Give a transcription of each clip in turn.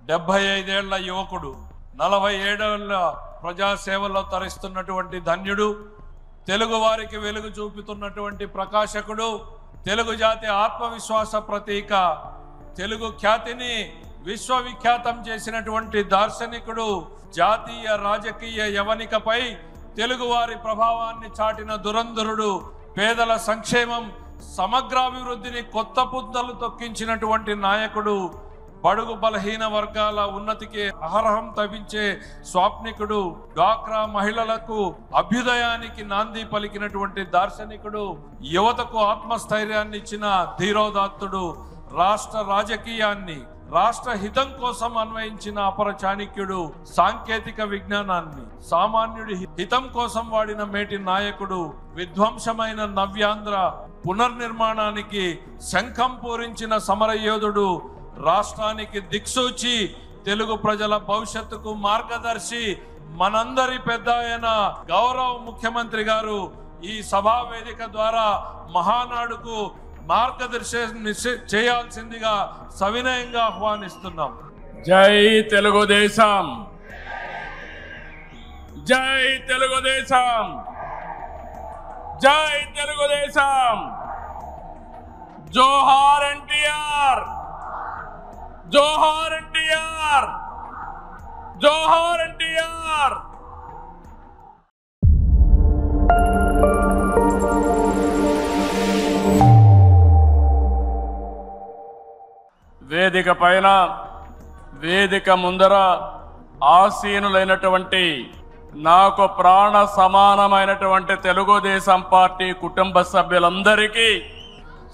75 ఏళ్ల యువకుడు, 47 ఏళ్ల ప్రజాసేవలో తరిస్తున్నటువంటి ధన్యుడు, తెలుగు వారికి వెలుగు చూపుతున్నటువంటి ప్రకాశకుడు, తెలుగు జాతి ఆత్మవిశ్వాస ప్రతీక, తెలుగు ఖ్యాతిని విశ్వవిఖ్యాతం చేసినటువంటి దార్శనికుడు, జాతీయ రాజకీయ యవనికపై తెలుగువారి ప్రభావాన్ని చాటిన దురంధరుడు, పేదల సంక్షేమం సమగ్రాభివృద్ధిని కొత్త పుద్దలు తొక్కించినటువంటి నాయకుడు, బడుగు బలహీన వర్గాల ఉన్నతికి అహరహం తవ్వించే స్వాప్నికుడు, డ్వాక్రా మహిళలకు అభ్యుదయానికి నాంది పలికినటువంటి దార్శనికుడు, యువతకు ఆత్మస్థైర్యాన్ని ఇచ్చిన ధీరోదాత్తుడు, రాష్ట్ర రాజకీయాన్ని రాష్ట్ర హితం కోసం అన్వయించిన అపర చాణక్యుడు, సాంకేతిక విజ్ఞానాన్ని సామాన్యుడి హితం కోసం వాడిన మేటి నాయకుడు, విధ్వంసమైన నవ్యాంధ్ర పునర్నిర్మాణానికి శంఖం పూరించిన సమరయోధుడు, రాష్ట్రానికి దిక్సూచి, తెలుగు ప్రజల భవిష్యత్తుకు మార్గదర్శి, మనందరి పెద్ద ఆయన గౌరవ ముఖ్యమంత్రి గారు ఈ సభా వేదిక ద్వారా మహానాడుకు మార్గదర్శనం చేయాల్సిందిగా సవినయంగా ఆహ్వానిస్తున్నాం. జై తెలుగుదేశం, జై తెలుగుదేశం, జై తెలుగుదేశం. జోహార్ ఎన్టీఆర్, జోహార్ ఎన్టీఆర్, జోహార్ ఎన్టీఆర్. వేదిక పైన, వేదిక ముందర ఆసీనులైనటువంటి నాకు ప్రాణ సమానమైనటువంటి తెలుగుదేశం పార్టీ కుటుంబ సభ్యులందరికీ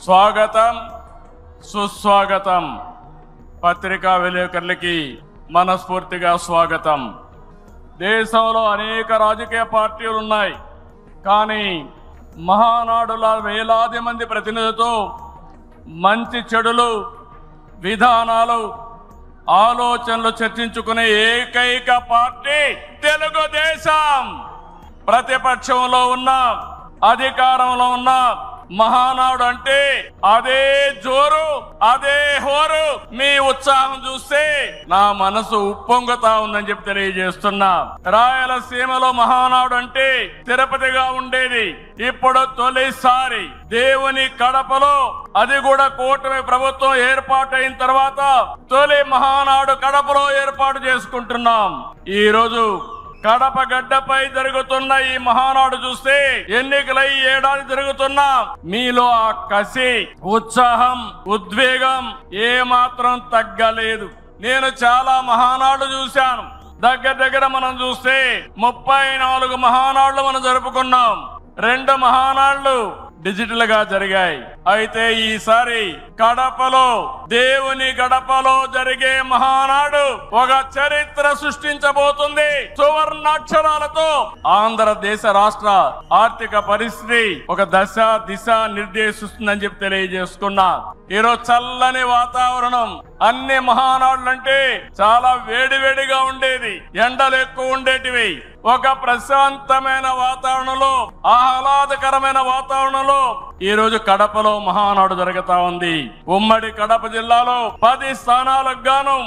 స్వాగతం, సుస్వాగతం. పత్రికా విలేకరులకి మనస్ఫూర్తిగా స్వాగతం. దేశంలో అనేక రాజకీయ పార్టీలు ఉన్నాయి, కానీ మహానాడుల వేలాది మంది ప్రతినిధులతో మంచి చెడులు, విధానాలు, ఆలోచనలు చర్చించుకునే ఏకైక పార్టీ తెలుగుదేశం. ప్రతిపక్షంలో ఉన్న, అధికారంలో ఉన్న మహానాడు అంటే అదే జోరు, అదే హోరు. మీ ఉత్సాహం చూస్తే నా మనసు ఉప్పొంగుతా ఉందని చెప్పి తెలియజేస్తున్నా. రాయలసీమలో మహానాడు అంటే తిరుపతిగా ఉండేది. ఇప్పుడు తొలిసారి దేవుని కడపలో, అది కూడా కూటమి ప్రభుత్వం ఏర్పాటైన తర్వాత తొలి మహానాడు కడపలో ఏర్పాటు చేసుకుంటున్నాం. ఈ రోజు కడప గడ్డపై జరుగుతున్న ఈ మహానాడు చూస్తే ఎన్నికలై ఏడాది జరుగుతున్నా మీలో ఆ కసి, ఉత్సాహం, ఉద్వేగం ఏమాత్రం తగ్గలేదు. నేను చాలా మహానాడు చూశాను. దగ్గర మనం చూస్తే 34 మహానాడులు మనం జరుపుకున్నాం. 2 మహానాడులు డిజిటల్ గా జరిగాయి. అయితే ఈసారి కడపలో, దేవుని గడపలో జరిగే మహానాడు ఒక చరిత్ర సృష్టించబోతుంది. సువర్ణాక్షరాలతో ఆంధ్రదేశ రాష్ట్ర ఆర్థిక పరిస్థితి ఒక దశ దిశ నిర్దేశిస్తుందని చెప్పి తెలియజేసుకున్నా. ఈరోజు చల్లని వాతావరణం. అన్ని మహానాడులంటే చాలా వేడివేడిగా ఉండేది, ఎండలు ఎక్కువ ఉండేటివి. ఒక ప్రశాంతమైన వాతావరణంలో, ఆహ్లాదకరమైన వాతావరణంలో ఈ రోజు కడపలో మహానాడు జరుగుతా ఉంది. ఉమ్మడి కడప జిల్లాలో 10 స్థానాలకు గాను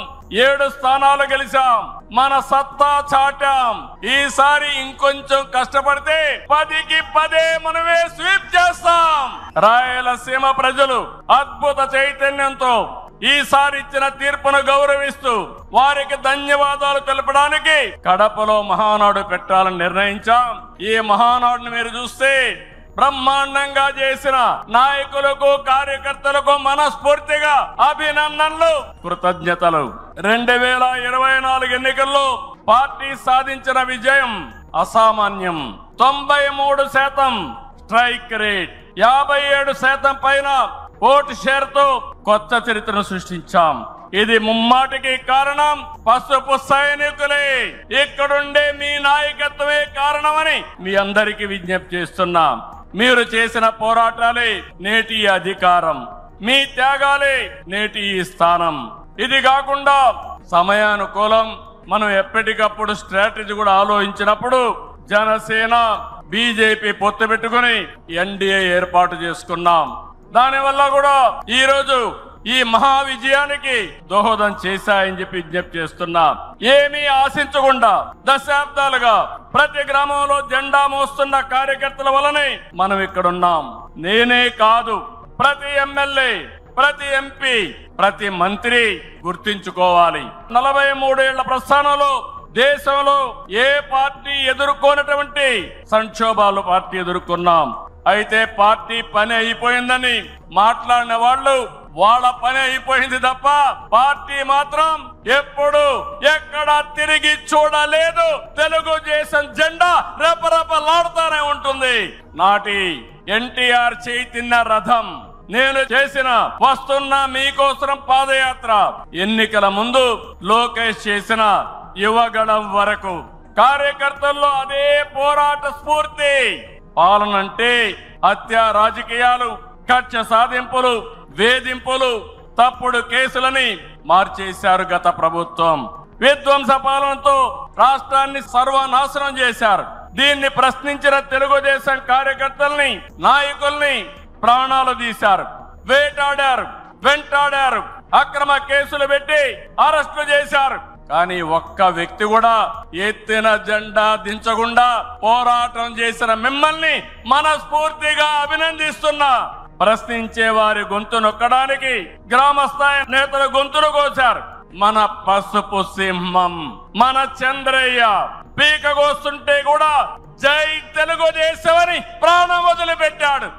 7 స్థానాలు గెలిచాం. మన సత్తా చాటాం. ఈసారి ఇంకొంచెం కష్టపడితే 10కి 10 మనమే స్వీప్ చేస్తాం. రాయలసీమ ప్రజలు అద్భుత చైతన్యంతో ఈసారి ఇచ్చిన తీర్పును గౌరవిస్తూ వారికి ధన్యవాదాలు తెలపడానికి కడపలో మహానాడు పెట్టాలని నిర్ణయించాం. ఈ మహానాడును మీరు చూస్తే బ్రహ్మాండంగా చేసిన నాయకులకు, కార్యకర్తలకు మనస్ఫూర్తిగా అభినందనలు, కృతజ్ఞతలు. 2024 ఎన్నికల్లో పార్టీ సాధించిన విజయం అసామాన్యం. 93% స్ట్రైక్ రేట్, 57% పైన ఓటు షేర్తో కొత్త చరిత్రను సృష్టించాం. ఇది ముమ్మాటికి కారణం పసుపు సైనికులే. ఇక్కడుండే మీ నాయకత్వమే కారణమని మీ అందరికీ విజ్ఞప్తి చేస్తున్నాం. మీరు చేసిన పోరాటాలే నేటి అధికారం, మీ త్యాగాలే నేటి ఈ స్థానం. ఇది కాకుండా సమయానుకూలం మనం ఎప్పటికప్పుడు స్ట్రాటజీ కూడా ఆలోచించినప్పుడు జనసేన, బీజేపీ పొత్తు పెట్టుకుని ఎన్డీఏ ఏర్పాటు చేసుకున్నాం. దానివల్ల కూడా ఈ రోజు ఈ మహా విజయానికి దోహదం చేశాయని చెప్పి విజ్ఞప్తి చేస్తున్నా. ఏమీ ఆశించకుండా దశాబ్దాలుగా ప్రతి గ్రామంలో జెండా మోస్తున్న కార్యకర్తల వలనే మనం ఇక్కడున్నాం. నేనే కాదు, ప్రతి ఎమ్మెల్యే, ప్రతి ఎంపీ, ప్రతి మంత్రి గుర్తించుకోవాలి. 43 ఏళ్ల ప్రస్థానంలో దేశంలో ఏ పార్టీ ఎదుర్కొన్నటువంటి సంక్షోభాలు పార్టీ ఎదుర్కొన్నాం. అయితే పార్టీ పని అయిపోయిందని మాట్లాడిన వాళ్ళు వాళ్ళ పని అయిపోయింది తప్ప పార్టీ మాత్రం ఎప్పుడు ఎక్కడా తిరిగి చూడలేదు. తెలుగుదేశం జెండా రెపరెపలాడుతూనే ఉంటుంది. నాటి ఎన్టీఆర్ చైతన్య రథం, నేను చేసిన వస్తున్న మీకోసం పాదయాత్ర, ఎన్నికల ముందు లోకేష్ చేసిన యువగళం వరకు కార్యకర్తల్లో అదే పోరాట స్ఫూర్తి. పాలన అంటే హత్య రాజకీయాలు, కక్ష సాధింపులు, వేధింపులు, తప్పుడు కేసులని మార్చేశారు గత ప్రభుత్వం. విధ్వంస పాలనతో రాష్ట్రాన్ని సర్వనాశనం చేశారు. దీన్ని ప్రశ్నించిన తెలుగుదేశం కార్యకర్తల్ని, నాయకుల్ని ప్రాణాలు తీశారు, వేటాడారు, వెంటాడారు, అక్రమ కేసులు పెట్టి అరెస్టు చేశారు. కానీ ఒక్క వ్యక్తి కూడా ఎత్తిన జెండా దించకుండా పోరాటం చేసిన మిమ్మల్ని మనస్ఫూర్తిగా అభినందిస్తున్నా. ప్రశ్నించే వారి గొంతు నొక్కడానికి గ్రామ స్థాయి నేతల గొంతులు కోశారు. మన పసుపు సింహం, మన చంద్రయ్య పీకగోస్తుంటే కూడా జై తెలుగుదేశం అని ప్రాణం వదిలిపెట్టాడు.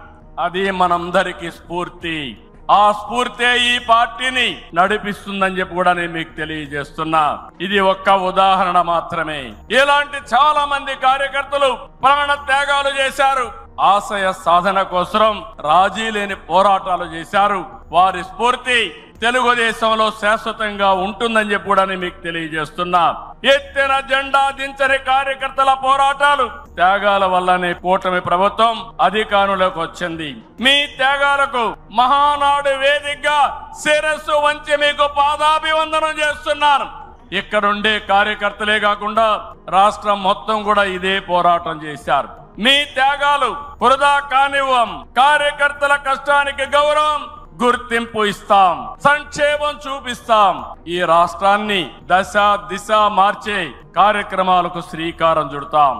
అది మనందరికీ స్ఫూర్తి. ఆ స్ఫూర్తే ఈ పార్టీని నడిపిస్తుందని చెప్పి కూడా నేను మీకు తెలియజేస్తున్నా. ఇది ఒక్క ఉదాహరణ మాత్రమే. ఇలాంటి చాలా మంది కార్యకర్తలు ప్రాణ త్యాగాలు చేశారు. ఆశయ సాధన కోసం రాజీ లేని పోరాటాలు చేశారు. వారి స్ఫూర్తి తెలుగుదేశంలో శాశ్వతంగా ఉంటుందని చెప్పి కూడా నేను మీకు తెలియజేస్తున్నా. ఎత్తిన జెండా దించని కార్యకర్తల పోరాటాలు, త్యాగాల వల్లనే కూటమి ప్రభుత్వం అధికారంలోకి వచ్చింది. మీ త్యాగాలకు మహానాడు వేదికగా శిరస్సు వంచి మీకు పాదాభివందనం చేస్తున్నాను. ఇక్కడుండే కార్యకర్తలే కాకుండా రాష్ట్రం మొత్తం కూడా ఇదే పోరాటం చేశారు. మీ త్యాగాలు వృధా కానివ్వం. కార్యకర్తల కష్టానికి గౌరవం, గుర్తింపు ఇస్తాం, సంక్షేమం చూపిస్తాం. ఈ రాష్ట్రాన్ని దశ దిశ మార్చే కార్యక్రమాలకు శ్రీకారం చుడతాం.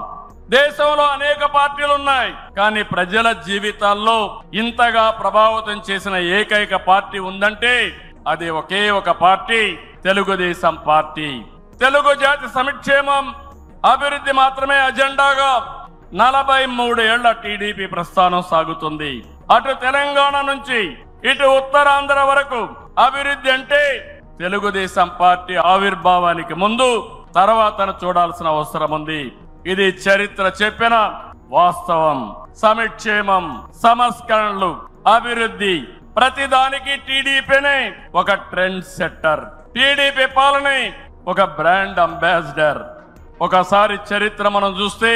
దేశంలో అనేక పార్టీలు ఉన్నాయి, కానీ ప్రజల జీవితాల్లో ఇంతగా ప్రభావితం చేసిన ఏకైక పార్టీ ఉందంటే అది ఒకే ఒక పార్టీ, తెలుగుదేశం పార్టీ. తెలుగు జాతి సంక్షేమం, అభివృద్ధి మాత్రమే అజెండాగా 43 ఏళ్ల టీడీపీ ప్రస్థానం సాగుతుంది. అటు తెలంగాణ నుంచి ఇటు ఉత్తరాంధ్ర వరకు అభివృద్ధి అంటే తెలుగుదేశం పార్టీ ఆవిర్భావానికి ముందు తర్వాతను చూడాల్సిన అవసరం ఉంది. ఇది చరిత్ర చెప్పిన వాస్తవం. సంక్షేమం, సంస్కరణలు, అభివృద్ధి, ప్రతిదానికి టీడీపీనే ఒక ట్రెండ్ సెట్టర్. టీడీపీ పాలనే ఒక బ్రాండ్ అంబాసిడర్. ఒకసారి చరిత్ర మనం చూస్తే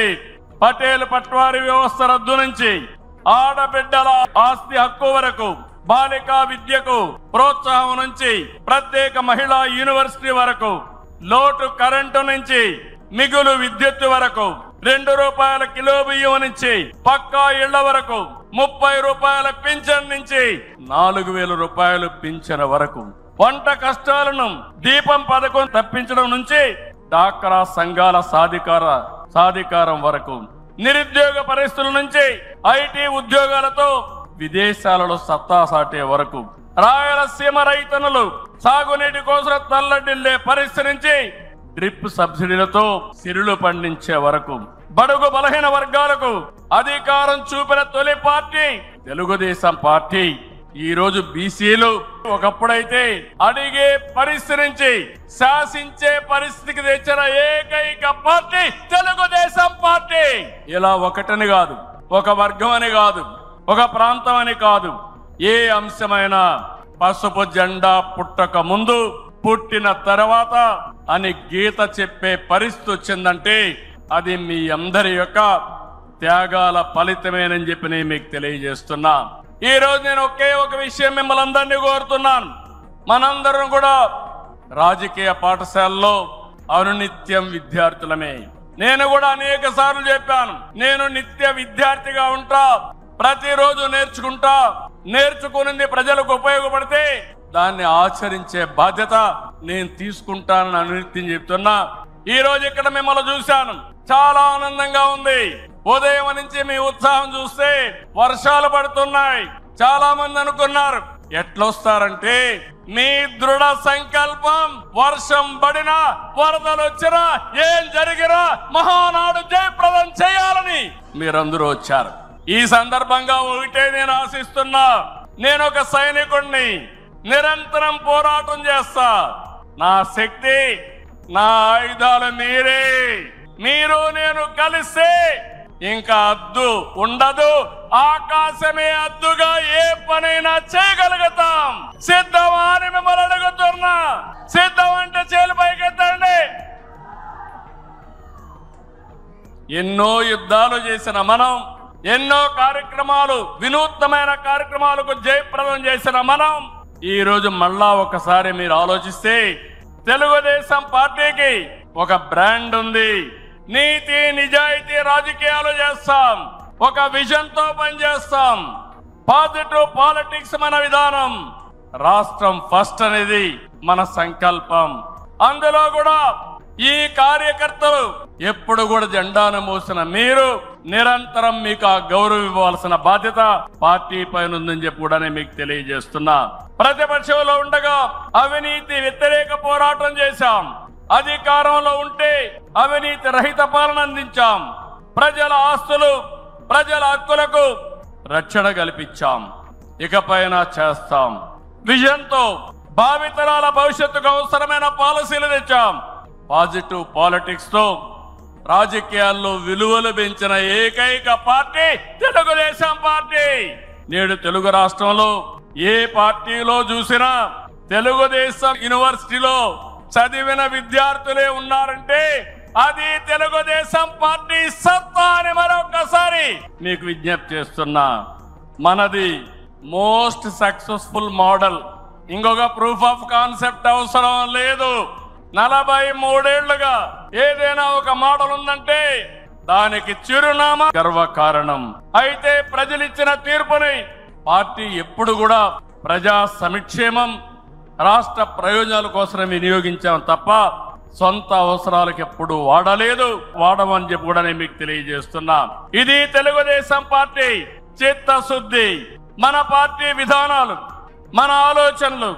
పటేల్ పట్వారీ వ్యవస్థ రద్దు నుంచి ఆడబిడ్డల ఆస్తి హక్కు వరకు, బాలికా విద్యకు ప్రోత్సాహం నుంచి ప్రత్యేక మహిళా యూనివర్సిటీ వరకు, లోటు కరెంటు నుంచి మిగులు విద్యుత్ వరకు, 2 రూపాయల కిలో బియ్యం నుంచి పక్కా ఇళ్ల వరకు, 30 రూపాయల పింఛన్ నుంచి 4000 రూపాయలు పింఛన్ వరకు, వంట కష్టాలను దీపం పథకం తప్పించడం నుంచి డాక్రా సంఘాల సాధికారం వరకు, నిరుద్యోగ పరిస్థితుల నుంచి ఐటీ ఉద్యోగాలతో విదేశాలలో సత్తా సాటే వరకు, రాయలసీమ రైతన్నులు సాగునీటి కోసం తల్లడిల్లే పరిస్థితి నుంచి డ్రిప్ సబ్సిడీలతో సిరులు పండించే వరకు, బడుగు బలహీన వర్గాలకు అధికారం చూపిన తొలి పార్టీ తెలుగుదేశం పార్టీ. ఈ రోజు బీసీలు ఒకప్పుడైతే అడిగే పరిస్థితి నుంచి శాసించే పరిస్థితికి తెచ్చిన ఏకైక పార్టీ తెలుగుదేశం పార్టీ. ఇలా ఒకటని కాదు, ఒక వర్గం అని కాదు, ఒక ప్రాంతం అని కాదు, ఏ అంశమైనా పసుపు జెండా పుట్టక ముందు, పుట్టిన తర్వాత అని గీత చెప్పే పరిస్థితి వచ్చిందంటే అది మీ అందరి యొక్క త్యాగాల ఫలితమేనని చెప్పి నేను మీకు తెలియజేస్తున్నా. ఈ రోజు నేను ఒకే ఒక విషయం మిమ్మల్ని అందరినీ కోరుతున్నాను. మనందరం కూడా రాజకీయ పాఠశాలలో అనునిత్యం విద్యార్థులమే. నేను కూడా అనేక సార్లు చెప్పాను, నేను నిత్య విద్యార్థిగా ఉంటా, ప్రతిరోజు నేర్చుకుంటా, నేర్చుకున్నది ప్రజలకు ఉపయోగపడితే దాన్ని ఆచరించే బాధ్యత నేను తీసుకుంటానని అనునిత్యం చెప్తున్నా. ఈ రోజు ఇక్కడ మిమ్మల్ని చూశాను, చాలా ఆనందంగా ఉంది. ఉదయం నుంచి మీ ఉత్సాహం చూస్తే వర్షాలు పడుతున్నాయి. చాలా మంది అనుకున్నారు ఎట్లొస్తారంటే మీ దృఢ సంకల్పం వర్షం పడినా వరదలు వచ్చినా ఏం జరిగినా మహానాడు జయప్రదం చేయాలని మీరందరూ వచ్చారు. ఈ సందర్భంగా ఒకటే నేను ఆశిస్తున్నా, నేను ఒక సైనికుడిని, నిరంతరం పోరాటం చేస్తా. నా శక్తి, నా ఆయుధాలు మీరే. మీరు నేను కలిస్తే ఇంకా అద్దు ఉండదు, ఆకాశమే అద్దుగా ఏ పనైనా చేయగలుగుతాం. సిద్ధమా అని మిమ్మల్ని అడుగుతున్నా. సిద్ధం అంటే చేలు పైకెత్తండి. ఎన్నో యుద్ధాలు చేసిన మనం, ఎన్నో కార్యక్రమాలు, వినూత్నమైన కార్యక్రమాలకు జయప్రదం చేసిన మనం ఈ రోజు మళ్ళా ఒకసారి మీరు ఆలోచిస్తే తెలుగుదేశం పార్టీకి ఒక బ్రాండ్ ఉంది. నీతి నిజాయితీ రాజకీయాలు చేస్తాం, ఒక విజన్ తో పనిచేస్తాం. పాజిటివ్ పాలిటిక్స్ మన విధానం, రాష్ట్రం ఫస్ట్ అనేది మన సంకల్పం. అందులో కూడా ఈ కార్యకర్తలు ఎప్పుడు కూడా జెండాను మోసిన మీరు నిరంతరం మీకు ఆ గౌరవం ఇవ్వాల్సిన బాధ్యత పార్టీ పైన ఉందని చెప్పి కూడా మీకు తెలియజేస్తున్నా. ప్రతిపక్షంలో ఉండగా అవినీతి వ్యతిరేక పోరాటం చేశాం, అధికారంలో ఉంటే అవినీతి రహిత పాలన అందించాం, ప్రజల ఆస్తులు ప్రజల హక్కులకు రక్షణ కల్పించాం. ఇకపైన చేస్తాం. విజన్తో భావితరాల భవిష్యత్తుకు అవసరమైన పాలసీలు తెచ్చాం. పాజిటివ్ పాలిటిక్స్ తో రాజకీయాల్లో విలువలు పెంచిన ఏకైక పార్టీ తెలుగుదేశం పార్టీ. నేడు తెలుగు రాష్ట్రంలో ఏ పార్టీలో చూసినా తెలుగుదేశం యూనివర్సిటీలో చదివిన విద్యార్థులే ఉన్నారంటే అది తెలుగుదేశం పార్టీ సత్తా అని మరొకసారి మీకు విజ్ఞప్తి చేస్తున్నా. మనది మోస్ట్ సక్సెస్ఫుల్ మోడల్. ఇంకొక ప్రూఫ్ ఆఫ్ కాన్సెప్ట్ అవసరం లేదు. 43 ఏళ్లుగా ఏదైనా ఒక మోడల్ ఉందంటే దానికి చిరునామా గర్వకారణం. అయితే ప్రజలు ఇచ్చిన తీర్పుని పార్టీ ఎప్పుడు కూడా ప్రజా సంక్షేమం, రాష్ట్ర ప్రయోజనాల కోసం వినియోగించాం తప్ప సొంత అవసరాలకు ఎప్పుడు వాడమని చెప్పి కూడా నేను మీకు తెలియజేస్తున్నా. ఇది తెలుగుదేశం పార్టీ చిత్తశుద్ధి. మన పార్టీ విధానాలు, మన ఆలోచనలు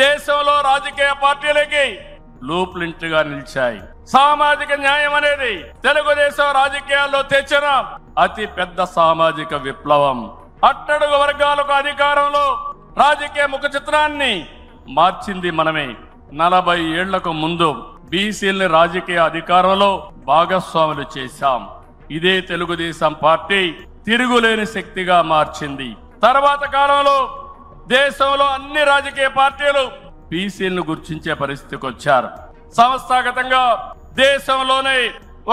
దేశంలో రాజకీయ పార్టీలకి బ్లూ ప్రింట్ గా నిలిచాయి. సామాజిక న్యాయం అనేది తెలుగుదేశం రాజకీయాల్లో తెచ్చిన అతి పెద్ద సామాజిక విప్లవం. అట్టడుగు వర్గాలకు అధికారంలో రాజకీయ ముఖ చిత్రాన్ని మార్చింది మనమే. 40 ఏళ్లకు ముందు బీసీల్ని రాజకీయ అధికారంలో భాగస్వాములు చేశాం. ఇదే తెలుగుదేశం పార్టీ తిరుగులేని శక్తిగా మార్చింది. తర్వాత కాలంలో దేశంలో అన్ని రాజకీయ పార్టీలు బీసీలను గుర్తించే పరిస్థితికి వచ్చారు. సంస్థాగతంగా దేశంలోనే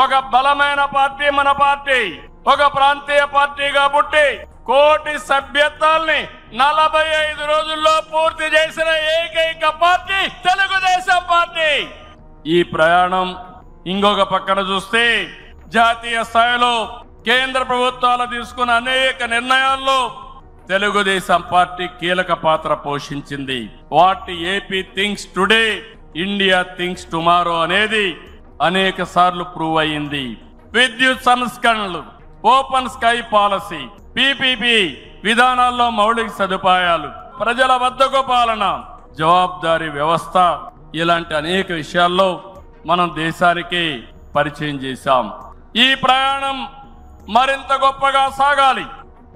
ఒక బలమైన పార్టీ మన పార్టీ. ఒక ప్రాంతీయ పార్టీగా పుట్టి కోటి సభ్యత్వాల్ని 45 రోజుల్లో పూర్తి చేసిన ఏకైక పార్టీ తెలుగుదేశం పార్టీ. ఈ ప్రయాణం ఇంకొక పక్కన చూస్తే జాతీయ స్థాయిలో కేంద్ర ప్రభుత్వాలు తీసుకున్న అనేక నిర్ణయాల్లో తెలుగుదేశం పార్టీ కీలక పాత్ర పోషించింది. What AP thinks today, India thinks tomorrow అనేది అనేక సార్లు ప్రూవ్ అయింది. విద్యుత్ సంస్కరణలు, ఓపెన్ స్కై పాలసీ, పీపీపీ విధానాల్లో మౌలిక సదుపాయాలు, ప్రజల వద్దకు పాలన, జవాబుదారీ వ్యవస్థ, ఇలాంటి అనేక విషయాల్లో మనం దేశానికి పరిచయం చేశాం. ఈ ప్రయాణం మరింత గొప్పగా సాగాలి.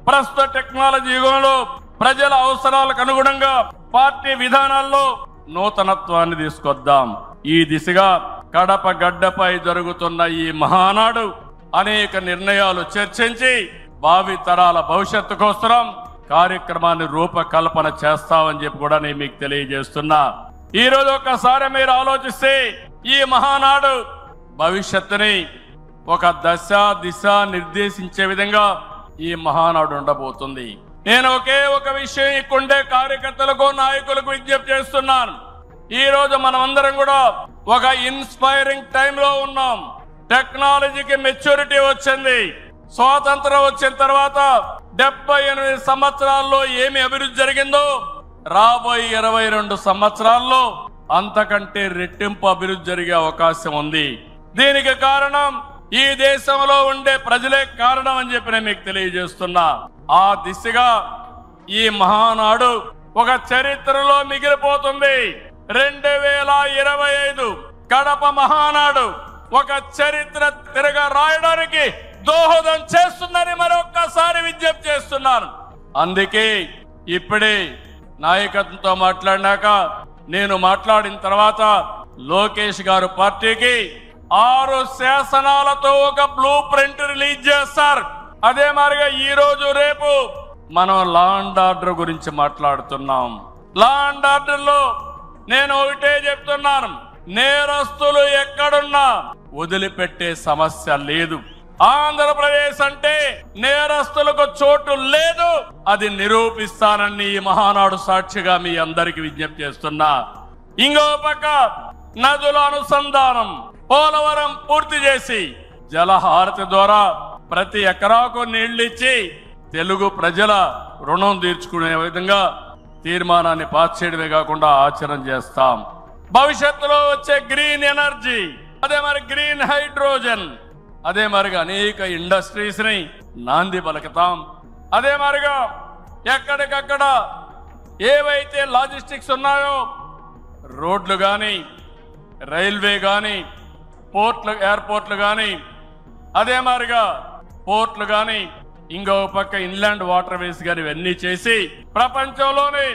ప్రస్తుత టెక్నాలజీ యుగంలో ప్రజల అవసరాలకు అనుగుణంగా పార్టీ విధానాల్లో నూతనత్వాన్ని తీసుకొద్దాం. ఈ దిశగా కడప గడ్డపై జరుగుతున్న ఈ మహానాడు అనేక నిర్ణయాలు చర్చించి భావి తరాల భవిష్యత్తు కోసం కార్యక్రమాన్ని రూపకల్పన చేస్తామని చెప్పి కూడా నేను మీకు తెలియజేస్తున్నా. ఈ రోజు ఒక్కసారి మీరు ఆలోచిస్తే ఈ మహానాడు భవిష్యత్తుని ఒక దశ దిశ నిర్దేశించే విధంగా ఈ మహానాడు ఉండబోతుంది. నేను ఒకే ఒక విషయం ఇక్కడే కార్యకర్తలకు, నాయకులకు విజ్ఞప్తి చేస్తున్నాను. ఈ రోజు మనమందరం కూడా ఒక ఇన్స్పైరింగ్ టైంలో ఉన్నాం. టెక్నాలజీకి మెచ్యూరిటీ వచ్చింది. స్వాతంత్రం వచ్చిన తర్వాత 78 సంవత్సరాల్లో ఏమి అభివృద్ధి జరిగిందో రాబోయే 22 సంవత్సరాల్లో అంతకంటే రెట్టింపు అభివృద్ధి జరిగే అవకాశం ఉంది. దీనికి కారణం ఈ దేశంలో ఉండే ప్రజలే కారణం అని చెప్పి నేను మీకు తెలియజేస్తున్నా. ఆ దిశగా ఈ మహానాడు ఒక చరిత్రలో మిగిలిపోతుంది. 2025 కడప మహానాడు ఒక చరిత్ర తిరగ రాయడానికి దోహదం చేస్తుందని మరొక్కసారి విజ్ఞప్తి చేస్తున్నాను. అందుకే ఇప్పుడే నాయకత్వంతో మాట్లాడినాక నేను మాట్లాడిన తర్వాత లోకేష్ గారు పార్టీకి 6 శాసనాలతో ఒక బ్లూ ప్రింట్ రిలీజ్ చేస్తారు. అదే మాదిరిగా ఈ రోజు రేపు మనం లా అండ్ ఆర్డర్ గురించి మాట్లాడుతున్నాం. లా అండ్ ఆర్డర్ లో నేను ఒకటే చెప్తున్నాను, నేరస్తులు ఎక్కడున్నా వదిలిపెట్టే సమస్య లేదు. ఆంధ్రప్రదేశ్ అంటే నేరస్తులకు చోటు లేదు, అది నిరూపిస్తానని ఈ మహానాడు సాక్షిగా మీ అందరికి విజ్ఞప్తి చేస్తున్నా. ఇంకో పక్క నదుల అనుసంధానం పోలవరం పూర్తి చేసి జలహారతి ద్వారా ప్రతి ఎకరాకు నీళ్లిచ్చి తెలుగు ప్రజల రుణం తీర్చుకునే విధంగా తీర్మానాన్ని పాస్ చేయడమే కాకుండా ఆచరణ చేస్తాం. భవిష్యత్తులో వచ్చే గ్రీన్ ఎనర్జీ, అదే మరి గ్రీన్ హైడ్రోజన్, అదే మరిగా అనేక ఇండస్ట్రీస్ ని నాంది పలుకుతాం. అదే మరిగా ఎక్కడికక్కడ ఏవైతే లాజిస్టిక్స్ ఉన్నాయో రోడ్లు కానీ, రైల్వే కానీ, పోర్ట్లు, ఎయిర్పోర్ట్లు కానీ, అదే మరిగా పోర్ట్లు కానీ, ఇంకో పక్క ఇన్లాండ్ వాటర్ వేస్ కానీ ఇవన్నీ చేసి ప్రపంచంలోనే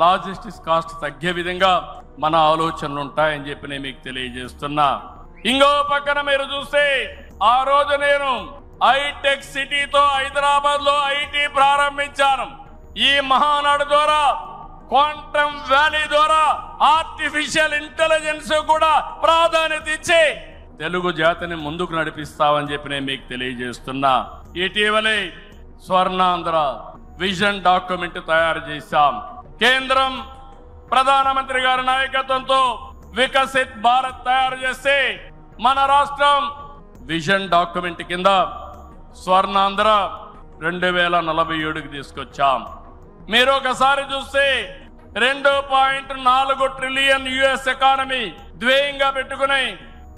లాజిస్టిక్స్ కాస్ట్ తగ్గే విధంగా మన ఆలోచనలు ఉంటాయని చెప్పి నేను మీకు తెలియజేస్తున్నా. ఇంకో పక్కన మీరు చూస్తే ఆ రోజు నేను హైటెక్ సిటీతో హైదరాబాద్ లో ఐటీ ప్రారంభించాను. ఈ మహానాడు ద్వారా క్వాంటమ్ వ్యాలీ ద్వారా ఆర్టిఫిషియల్ ఇంటెలిజెన్స్ కూడా ప్రాధాన్యత ఇచ్చి తెలుగు జాతిని ముందుకు నడిపిస్తామని చెప్పి నేను మీకు తెలియజేస్తున్నా. ఇటీవలే స్వర్ణాంధ్ర విజన్ డాక్యుమెంట్ తయారు చేశాం. కేంద్రం ప్రధానమంత్రి గారి నాయకత్వంతో వికసిత్ భారత్ తయారు చేస్తే మన రాష్ట్రం విజన్ డాక్యుమెంట్ కింద స్వర్ణాంధ్ర 2047కి తీసుకొచ్చాం. మీరు ఒకసారి చూస్తే 2.4 ట్రిలియన్ యుఎస్ ఎకానమీ ధ్యేయంగా పెట్టుకుని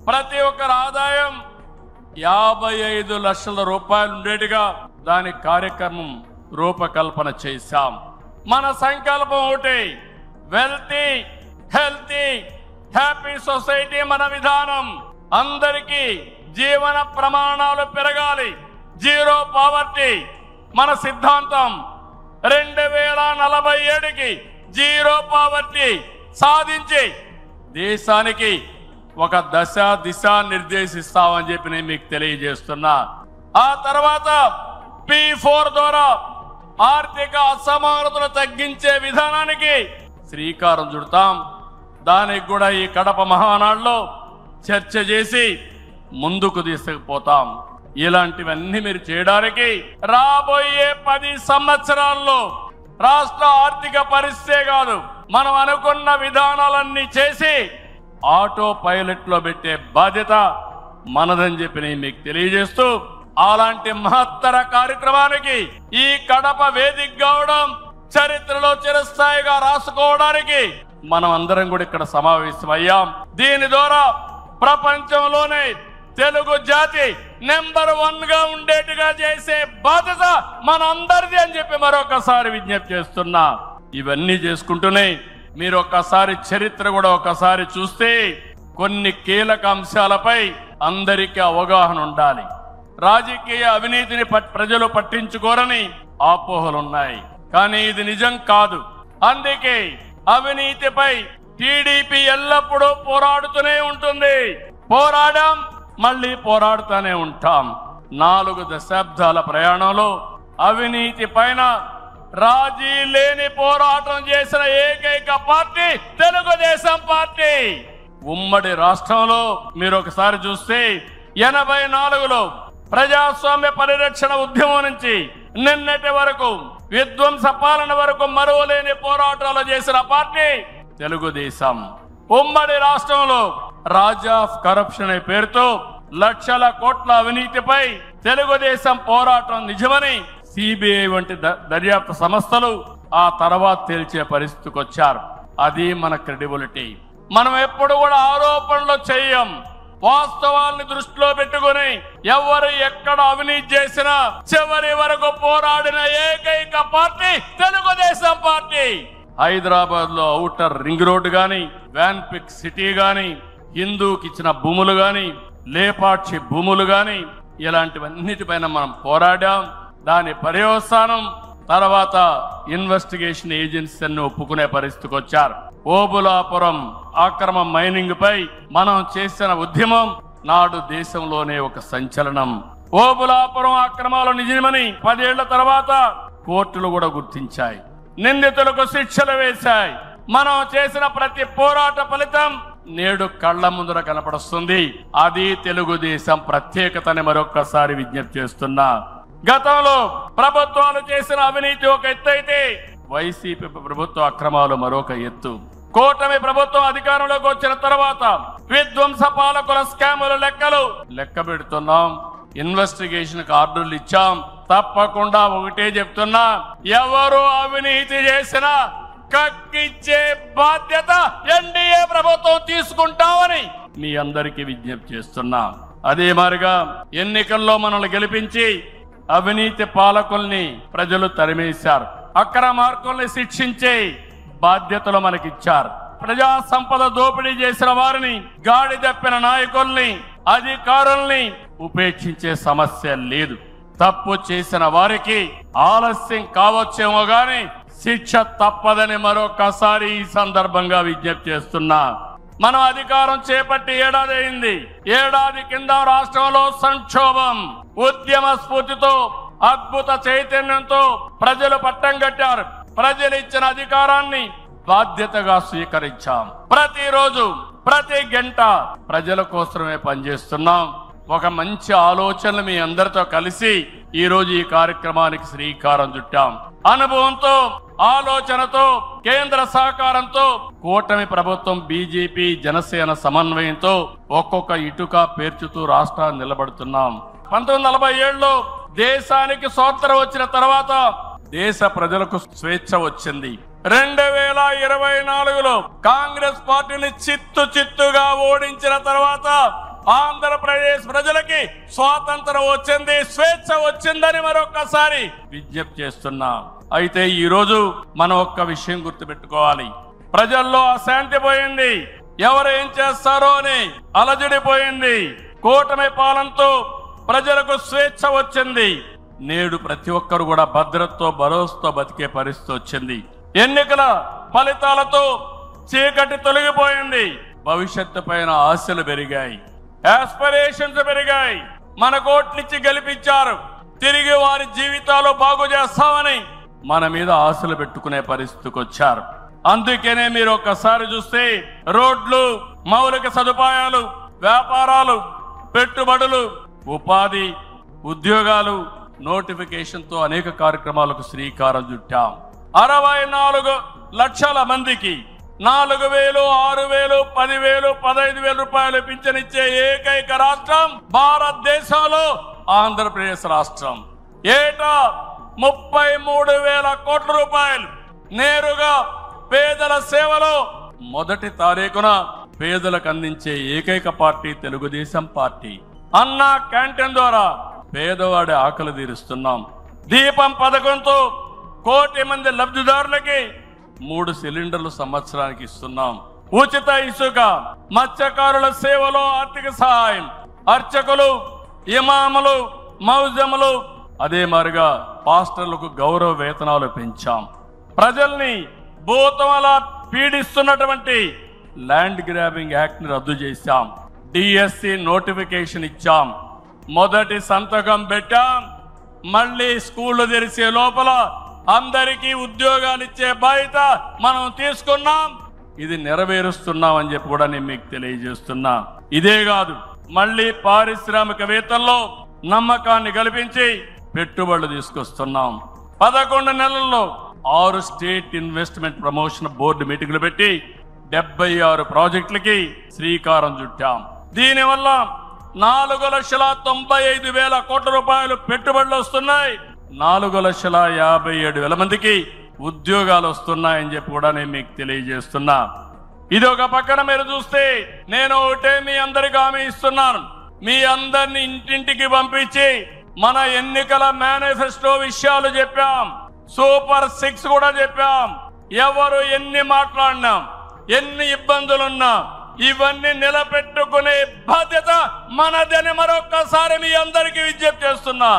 ప్రతి ఒక్కరి ఆదాయం 55 లక్షల రూపాయలు ఉండేట్టుగా దాని కార్యక్రమం రూపకల్పన చేశాం. మన సంకల్పం ఒకటి, వెల్తీ, హెల్తీ, హ్యాపీ సొసైటీ మన విధానం. అందరికీ జీవన ప్రమాణాలు పెరగాలి, జీరో పావర్టీ మన సిద్ధాంతం. 2047కి జీరో పావర్టీ సాధించి దేశానికి ఒక దశ దిశ నిర్దేశిస్తామని చెప్పి నేను మీకు తెలియజేస్తున్నా. ఆ తర్వాత P4 ద్వారా ఆర్థిక అసమానతలు తగ్గించే విధానానికి శ్రీకారం చుడతాం. దానికి కూడా ఈ కడప మహానాడులో చర్చ చేసి ముందుకు తీసుకుపోతాం. ఇలాంటివన్నీ మీరు చేయడానికి రాబోయే 10 సంవత్సరాల్లో రాష్ట్ర ఆర్థిక పరిస్థితే కాదు, మనం అనుకున్న విధానాలన్నీ చేసి ఆటో పైలట్ లో పెట్టే బాధ్యత మనదని చెప్పి నేను మీకు తెలియజేస్తూ, అలాంటి మహత్తర కార్యక్రమానికి ఈ కడప వేదిక కావడం చరిత్రలో చిరస్థాయిగా రాసుకోవడానికి మనం అందరం కూడా ఇక్కడ సమావేశమయ్యాం. దీని ద్వారా ప్రపంచంలోనే తెలుగు జాతి నెంబర్ 1 గా ఉండేట్టుగా చేసే బాధ్యత మన అందరిది అని చెప్పి మరొకసారి విజ్ఞప్తి చేస్తున్నా. ఇవన్నీ చేసుకుంటూనే మీరు ఒక్కసారి చరిత్ర కూడా ఒకసారి చూస్తే కొన్ని కీలక అంశాలపై అందరికీ అవగాహన ఉండాలి. రాజకీయ అవినీతిని ప్రజలు పట్టించుకోరని అపోహలున్నాయి, కానీ ఇది నిజం కాదు. అందుకే అవినీతిపై టీడీపీ ఎల్లప్పుడూ పోరాడుతూనే ఉంటుంది. పోరాడాం, మళ్ళీ పోరాడుతూనే ఉంటాం. 4 దశాబ్దాల ప్రయాణంలో అవినీతి పైన రాజీ లేని పోరాటం చేసిన ఏకైక పార్టీ తెలుగుదేశం పార్టీ. ఉమ్మడి రాష్ట్రంలో మీరు ఒకసారి చూస్తే 84లో ప్రజాస్వామ్య పరిరక్షణ ఉద్యమం నుంచి నిన్నటి వరకు విధ్వంస పాలన వరకు మరువలేని పోరాటాలు చేసిన పార్టీ తెలుగుదేశం. ఉమ్మడి రాష్ట్రంలో రాజా ఆఫ్ కరప్షన్ అనే పేరుతో లక్షల కోట్ల అవినీతిపై తెలుగుదేశం పోరాటం నిజమని సిబిఐ వంటి దర్యాప్తు సంస్థలు ఆ తర్వాత తేల్చే పరిస్థితికి వచ్చారు. అది మన క్రెడిబిలిటీ. మనం ఎప్పుడు కూడా ఆరోపణలు చేయం. వాస్తవాల్ని దృష్టిలో పెట్టుకుని ఎవరు ఎక్కడ అవినీతి చేసినా చివరి వరకు పోరాడిన ఏకైక పార్టీ తెలుగుదేశం పార్టీ. హైదరాబాద్ లో ఔటర్ రింగ్ రోడ్డు గాని, వ్యాన్పిక్ సిటీ గాని, హిందూకి ఇచ్చిన భూములు గాని, లేపాక్షి భూములు గాని, ఇలాంటివన్నిటిపైన మనం పోరాడాం. దాని పర్యవసానం తర్వాత ఇన్వెస్టిగేషన్ ఏజెన్సీ అన్ని ఒప్పుకునే పరిస్థితికి వచ్చారు. ఓబులాపురం అక్రమ మైనింగ్ పై మనం చేసిన ఉద్యమం నాడు దేశంలోనే ఒక సంచలనం. ఓబులాపురం అక్రమాలు నిజమని 10 ఏళ్ల తర్వాత కోర్టులు కూడా గుర్తించాయి. నిందితులకు శిక్షలు వేశాయి. మనం చేసిన ప్రతి పోరాట ఫలితం నేడు కళ్ల ముందర కనపడుస్తుంది. అది తెలుగుదేశం ప్రత్యేకతని మరొక్కసారి విజ్ఞప్తి చేస్తున్నా. గతంలో ప్రభుత్వాలు చేసిన అవినీతి ఒక ఎత్తు అయితే వైసీపీ ప్రభుత్వ అక్రమాలు మరొక ఎత్తు. కూటమి ప్రభుత్వం అధికారంలోకి వచ్చిన తర్వాత విధ్వంస పాలకుల స్కాముల లెక్క పెడుతున్నాం. ఇన్వెస్టిగేషన్ ఆర్డర్లు ఇచ్చాం. తప్పకుండా ఒకటే చెప్తున్నా, ఎవరు అవినీతి చేసినా కక్కిచ్చే బాధ్యత ఎన్డీఏ ప్రభుత్వం తీసుకుంటామని మీ అందరికీ విజ్ఞప్తి చేస్తున్నా. అదే మారిగా ఎన్నికల్లో మనల్ని గెలిపించి అవినీతి పాలకుల్ని ప్రజలు తరిమేశారు. అక్రమార్కుల్ని శిక్షించే బాధ్యతలు మనకిచ్చారు. ప్రజా సంపద దోపిడీ చేసిన వారిని, గాడి తప్పిన నాయకుల్ని, అధికారుల్ని ఉపేక్షించే సమస్య లేదు. తప్పు చేసిన వారికి ఆలస్యం కావచ్చేమో గాని శిక్ష తప్పదని మరొకసారి ఈ సందర్భంగా విజ్ఞప్తి చేస్తున్నా. మనం అధికారం చేపట్టి ఏడాది అయింది. ఏడాది కింద రాష్ట్రంలో సంక్షోభం, ఉద్యమ స్ఫూర్తితో, అద్భుత చైతన్యంతో ప్రజలు పట్టం కట్టారు. ప్రజలు ఇచ్చిన అధికారాన్ని బాధ్యతగా స్వీకరించాం. ప్రతిరోజు ప్రతి గంట ప్రజల కోసమే పనిచేస్తున్నాం. ఒక మంచి ఆలోచనలు మీ అందరితో కలిసి ఈ రోజు ఈ కార్యక్రమానికి శ్రీకారం చుట్టాం. అనుభవంతో, ఆలోచనతో, కేంద్ర సహకారంతో కూటమి ప్రభుత్వం బీజేపీ జనసేన సమన్వయంతో ఒక్కొక్క ఇటుక పేర్చుతూ రాష్ట్రాన్ని నిలబడుతున్నాం. 1947లో దేశానికి స్వాతంత్రం వచ్చిన తర్వాత దేశ ప్రజలకు స్వేచ్ఛ వచ్చింది. 2024లో కాంగ్రెస్ పార్టీని చిత్తుగా ఓడించిన తర్వాత ఆంధ్రప్రదేశ్ ప్రజలకి స్వాతంత్రం వచ్చింది, స్వేచ్ఛ వచ్చిందని మరొకసారి విజ్ఞప్తి చేస్తున్నా. అయితే ఈ రోజు మనం ఒక్క విషయం గుర్తుపెట్టుకోవాలి. ప్రజల్లో అశాంతి పోయింది. ఎవరు ఏం చేస్తారో అని అలజడిపోయింది. కూటమి పాలనతో ప్రజలకు స్వేచ్ఛ వచ్చింది. నేడు ప్రతి ఒక్కరు కూడా భద్రతతో, భరోసాతో బతికే పరిస్థితి వచ్చింది. ఎన్నికల ఫలితాలతో చీకటి తొలగిపోయింది. భవిష్యత్తు పైన ఆశలు పెరిగాయి, ఆస్పిరేషన్స్ పెరిగాయి. మన కోట్లిచ్చి గెలిపించారు. తిరిగి వారి జీవితాలు బాగు చేస్తామని మన మీద ఆశలు పెట్టుకునే పరిస్థితికి వచ్చారు. అందుకనే మీరు ఒక్కసారి చూస్తే రోడ్లు, మౌలిక సదుపాయాలు, వ్యాపారాలు, పెట్టుబడులు, ఉపాధి, ఉద్యోగాలు, నోటిఫికేషన్తో అనేక కార్యక్రమాలకు శ్రీకారం చుట్టాం. 64 లక్షల మందికి 4,000, 6,000, 10,000, 15,000 రూపాయలు పింఛనిచ్చే ఏకైక రాష్ట్రం భారతదేశంలో ఆంధ్రప్రదేశ్ రాష్ట్రం. ఏటా 33,000 కోట్ల రూపాయలు నేరుగా పేదల సేవలో మొదటి తారీఖున పేదలకు అందించే ఏకైక పార్టీ తెలుగుదేశం పార్టీ. అన్న క్యాంటీన్ ద్వారా పేదవాడి ఆకలి తీరుస్తున్నాం. దీపం పథకంతో 1 కోటి మంది లబ్ధిదారులకి 3 సిలిండర్లు సంవత్సరానికి ఇస్తున్నాం. ఉచిత ఇసుక, మత్స్యకారుల సేవలో ఆర్థిక సహాయం, అర్చకులు, ఇమాములు, మౌజములు, అదే మారిగా పాస్టర్లకు గౌరవ వేతనాలు పెంచాం. ప్రజల్ని భూతమలా పీడిస్తున్నటువంటి ల్యాండ్ గ్రాబింగ్ యాక్ట్ ని రద్దు చేశాం. డిఎస్సి నోటిఫికేషన్ ఇచ్చాం. మొదటి సంతకం పెట్టాం. మళ్ళీ స్కూళ్లు తెరిచే లోపల అందరికీ ఉద్యోగాలు ఇచ్చే బాధ్యత మనం తీసుకున్నాం. ఇది నెరవేరుస్తున్నాం అని చెప్పి కూడా నేను మీకు తెలియజేస్తున్నా. ఇదే కాదు, మళ్ళీ పారిశ్రామికవేత్తల్లో నమ్మకాన్ని కల్పించి పెట్టుబడులు తీసుకొస్తున్నాం. 11 నెలల్లో 6 స్టేట్ ఇన్వెస్ట్మెంట్ ప్రమోషన్ బోర్డు మీటింగ్లు పెట్టి 76 ప్రాజెక్టులకి శ్రీకారం చుట్టాం. దీనివల్ల 4,95,000 కోట్ల రూపాయలు పెట్టుబడులు వస్తున్నాయి. 4,57,000 మందికి ఉద్యోగాలు వస్తున్నాయని చెప్పి కూడా నేను మీకు తెలియజేస్తున్నా. ఇది ఒక పక్కన మీరు చూస్తే నేను ఒకటే మీ అందరికి హామీ ఇస్తున్నాను. మీ అందరిని ఇంటింటికి పంపించి మన ఎన్నికల మేనిఫెస్టో విషయాలు చెప్పాం, సూపర్ 6 కూడా చెప్పాం. ఎవరు ఎన్ని మాట్లాడినాం, ఎన్ని ఇబ్బందులున్నా ఇవన్నీ నిలబెట్టుకునే బాధ్యత మనదని మరొక్కసారి మీ అందరికీ విజ్ఞప్తి చేస్తున్నా.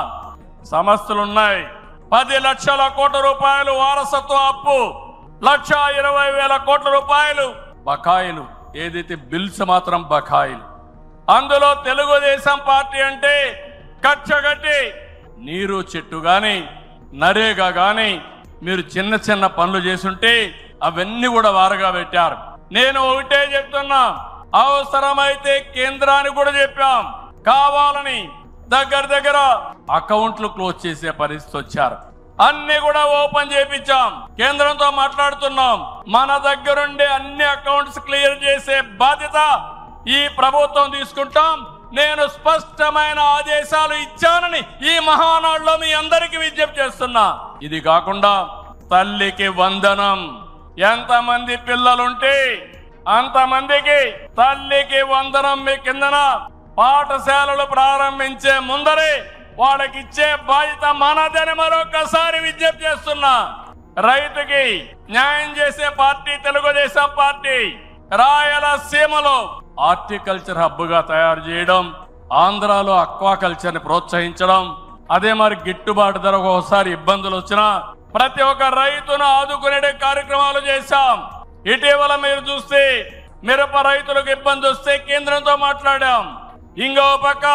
సమస్యలున్నాయి. 10 లక్షల కోట్ల రూపాయలు వారసత్వ అప్పు, 1,20,000 కోట్ల రూపాయలు బకాయిలు, ఏదైతే బిల్స్ మాత్రం బకాయిలు. అందులో తెలుగుదేశం పార్టీ అంటే కచ్చగట్టి నీరు చెట్టు గాని నరేగా గాని మీరు చిన్న చిన్న పనులు చేసుంటే అవన్నీ కూడా వారగా పెట్టారు. నేను ఒకటే చెప్తున్నా, అవసరమైతే కేంద్రానికి కూడా చెప్పాం, కావాలని దగ్గర అకౌంట్లు క్లోజ్ చేసే పరిస్థితి వచ్చారు. అన్ని కూడా ఓపెన్ చేయించాం, కేంద్రంతో మాట్లాడుతున్నాం. మన దగ్గరుండే అన్ని అకౌంట్స్ క్లియర్ చేసే బాధ్యత ఈ ప్రభుత్వం తీసుకుంటాం. నేను స్పష్టమైన ఆదేశాలు ఇచ్చానని ఈ మహానాడులో మీ అందరికీ విజ్ఞప్తి చేస్తున్నా. ఇది కాకుండా తల్లికి వందనం, ఎంతమంది పిల్లలుంటే అంతమందికి తల్లికి వందనం మీ కిందన పాఠశాలలు ప్రారంభించే ముందరే వాళ్ళకి ఇచ్చే బాధ్యత మనదని మరొకసారి విజ్ఞప్తి చేస్తున్నా. రైతుకి న్యాయం చేసే పార్టీ తెలుగుదేశం పార్టీ. రాయలసీమలో హార్టికల్చర్ హబ్ గా తయారు చేయడం, ఆంధ్రాలో అక్వాకల్చర్ ని ప్రోత్సహించడం, అదే మరి గిట్టుబాటు ధర ఒకసారి ఇబ్బందులు వచ్చినా ప్రతి ఒక్క రైతును ఆదుకునే కార్యక్రమాలు చేశాం. ఇటీవల మీరు చూస్తే మిరప రైతులకు ఇబ్బంది వస్తే కేంద్రంతో మాట్లాడాం. ఇంకో పక్క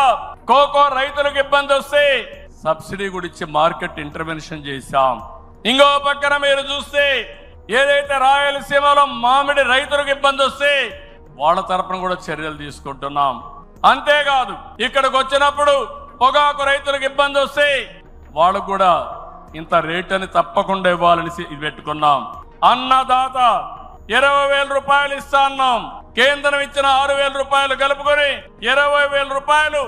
కోకో రైతులకు ఇబ్బంది వస్తే సబ్సిడీ కూడా ఇచ్చి మార్కెట్ ఇంటర్వెన్షన్ చేశాం. ఇంకో పక్కన మీరు చూస్తే ఏదైతే రాయలసీమలో మామిడి రైతులకు ఇబ్బంది వస్తే వాళ్ళ తరపున కూడా చర్యలు తీసుకుంటున్నాం. అంతేకాదు ఇక్కడికి వచ్చినప్పుడు పొగాకు రైతులకు ఇబ్బంది వస్తే వాళ్ళకు కూడా ఇంత రేట్ అని తప్పకుండా ఇవ్వాలని పెట్టుకున్నాం. అన్నదాత 20,000 రూపాయలు ఇస్తా అన్నాం. కేంద్రం ఇచ్చిన 6,000 రూపాయలు కలుపుకొని 20,000 రూపాయలు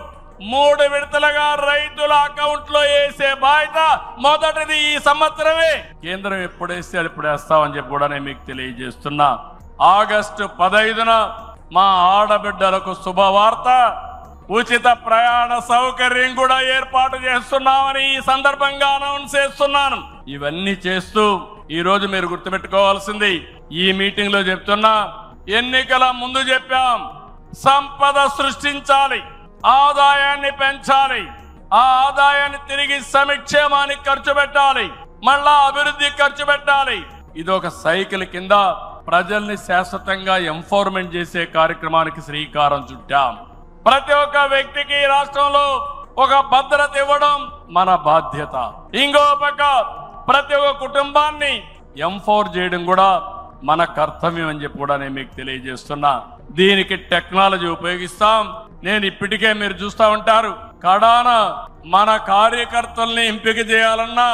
3 విడతలుగా రైతుల అకౌంట్ లో వేసే బాధ్యత మొదటిది ఈ సంవత్సరమే. కేంద్రం ఎప్పుడు వేస్తే ఇప్పుడు వేస్తామని చెప్పి కూడా నేను మీకు తెలియజేస్తున్నా. ఆగస్టు 15న మా ఆడబిడ్డలకు శుభవార్త, ఉచిత ప్రయాణ సౌకర్యం కూడా ఏర్పాటు చేస్తున్నామని ఈ సందర్భంగా అనౌన్స్ చేస్తున్నాను. ఇవన్నీ చేస్తూ ఈ రోజు మీరు గుర్తుపెట్టుకోవాల్సింది, ఈ మీటింగ్ లో చెప్తున్నా, ఎన్నికల ముందు చెప్పాం, సంపద సృష్టించాలి, ఆదాయాన్ని పెంచాలి, ఆ ఆదాయాన్ని తిరిగి సంక్షేమానికి ఖర్చు పెట్టాలి, మళ్ళా అభివృద్ధి ఖర్చు పెట్టాలి. ఇది ఒక సైకిల్ కింద ప్రజల్ని శాశ్వతంగా ఎంపవర్మెంట్ చేసే కార్యక్రమానికి శ్రీకారం చుట్టాం. ప్రతి ఒక్క వ్యక్తికి రాష్ట్రంలో ఒక భద్రత ఇవ్వడం మన బాధ్యత. ఇంకో పక్క ప్రతి ఒక్క కుటుంబాన్ని ఎంపవర్ చేయడం కూడా మన కర్తవ్యం అని చెప్పి కూడా నేను మీకు తెలియజేస్తున్నా. దీనికి టెక్నాలజీ ఉపయోగిస్తాం. నేను ఇప్పటికే మీరు చూస్తూ ఉంటారు, కడాన మన కార్యకర్తల్ని ఎంపిక చేయాలన్నా,